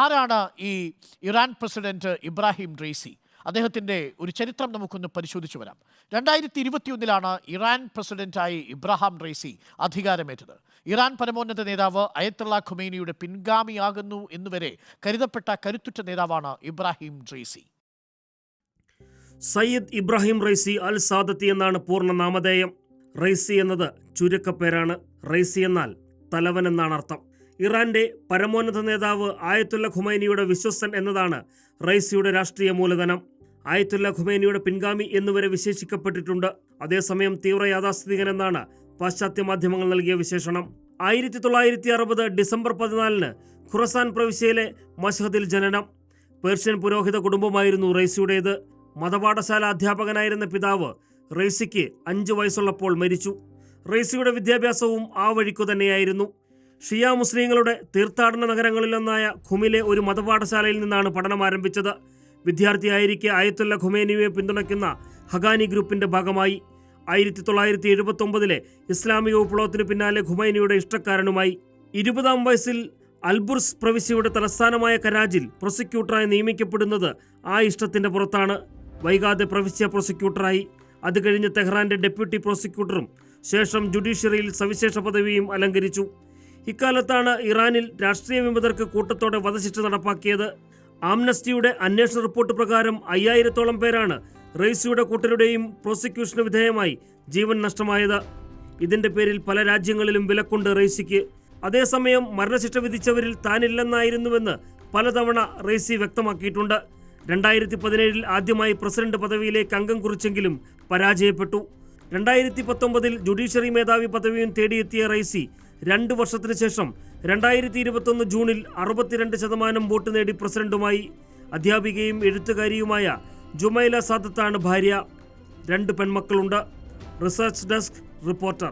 ആരാണ് ഈ Iran president Ebrahim Raisi? അദ്ദേഹത്തിൻ്റെ ഒരു ചരിത്രം നമുക്കൊന്ന് പരിശോധിച്ചു വരാം. 2021 ഇറാൻ പ്രസിഡന്റായി ഇബ്രാഹിം റൈസി അധികാരമേറ്റത്. ഇറാൻ പരമോന്നത നേതാവ് അയത്തുള്ള ഖുമൈനിയുടെ പിൻഗാമിയാകുന്നു എന്നുവരെ കരുതപ്പെട്ട കരുത്തുറ്റ നേതാവാണ് Ebrahim Raisi. Sayyid Ebrahim Raisi al Sadati എന്നാണ് പൂർണ്ണ നാമധേയം. റൈസി എന്നത് ചുരുക്കപ്പേരാണ്. റൈസി എന്നാൽ തലവൻ എന്നാണ് അർത്ഥം. ഇറാന്റെ പരമോന്നത നേതാവ് ആയത്തുള്ള ഖുമൈനിയുടെ വിശ്വസ്തൻ എന്നതാണ് റൈസിയുടെ രാഷ്ട്രീയ മൂലധനം. ആയത്തുള്ള ഖുമൈനിയുടെ പിൻഗാമി എന്നുവരെ വിശേഷിക്കപ്പെട്ടിട്ടുണ്ട്. അതേസമയം തീവ്ര യാഥാസ്ഥിതികൻ എന്നാണ് പാശ്ചാത്യ മാധ്യമങ്ങൾ നൽകിയ വിശേഷണം. 1960 ഡിസംബർ 14 ഖുറസാൻ പ്രവിശ്യയിലെ മഷ്ഹദിൽ ജനനം. പേർഷ്യൻ പുരോഹിത കുടുംബമായിരുന്നു റൈസിയുടേത്. മതപാഠശാല അധ്യാപകനായിരുന്ന പിതാവ് റൈസിക്ക് 5 വയസ്സുള്ളപ്പോൾ മരിച്ചു. റൈസിയുടെ വിദ്യാഭ്യാസവും ആ വഴിക്കു തന്നെയായിരുന്നു. ഷിയ മുസ്ലിങ്ങളുടെ തീർത്ഥാടന നഗരങ്ങളിലൊന്നായ ഖുമിലെ ഒരു മതപാഠശാലയിൽ നിന്നാണ് പഠനം ആരംഭിച്ചത്. വിദ്യാർത്ഥിയായിരിക്കെ ആയത്തുള്ള ഖുമൈനിയെ പിന്തുണയ്ക്കുന്ന ഹഖാനി ഗ്രൂപ്പിന്റെ ഭാഗമായി. 1979 ഇസ്ലാമിക വിപ്ലവത്തിനു പിന്നാലെ ഖുമൈനിയുടെ ഇഷ്ടക്കാരനുമായി. 20-ാം വയസ്സിൽ അൽബുർസ് പ്രവിശ്യയുടെ തലസ്ഥാനമായ കരാജിൽ പ്രോസിക്യൂട്ടറായി നിയമിക്കപ്പെടുന്നത് ആ ഇഷ്ടത്തിന്റെ പുറത്താണ്. വൈകാതെ പ്രവിശ്യ പ്രോസിക്യൂട്ടറായി. അത് കഴിഞ്ഞ് തെഹ്റാന്റെ ഡെപ്യൂട്ടി പ്രോസിക്യൂട്ടറും ശേഷം ജുഡീഷ്യറിയിൽ സവിശേഷ പദവിയും അലങ്കരിച്ചു. ഇക്കാലത്താണ് ഇറാനിൽ രാഷ്ട്രീയ വിമതർക്ക് കൂട്ടത്തോടെ വധശിക്ഷ നടപ്പാക്കിയത്. ആംനസ്റ്റിയുടെ അന്വേഷണ റിപ്പോർട്ട് പ്രകാരം 5000-ഓളം പേരാണ് റൈസിയുടെ കൂട്ടരുടെയും പ്രോസിക്യൂഷന് വിധേയമായി ജീവൻ നഷ്ടമായത്. ഇതിന്റെ പേരിൽ പല രാജ്യങ്ങളിലും വിലക്കുണ്ട് റൈസിക്ക്. അതേസമയം മരണശിക്ഷ വിധിച്ചവരിൽ താനില്ലെന്നായിരുന്നുവെന്ന് പലതവണ റൈസി വ്യക്തമാക്കിയിട്ടുണ്ട്. 2017 ആദ്യമായി പ്രസിഡന്റ് പദവിയിലേക്ക് അംഗം കുറിച്ചെങ്കിലും പരാജയപ്പെട്ടു. 2019 ജുഡീഷ്യറി മേധാവി പദവിയും തേടിയെത്തിയ റൈസി 2 വർഷത്തിന് ശേഷം 2021 ജൂണിൽ 62% വോട്ട് നേടി പ്രസിഡന്റുമായി. അധ്യാപികയും എഴുത്തുകാരിയുമായ ജുമൈല സാദത്താണ് ഭാര്യ. 2 പെൺമക്കളുണ്ട്. Research desk reporter.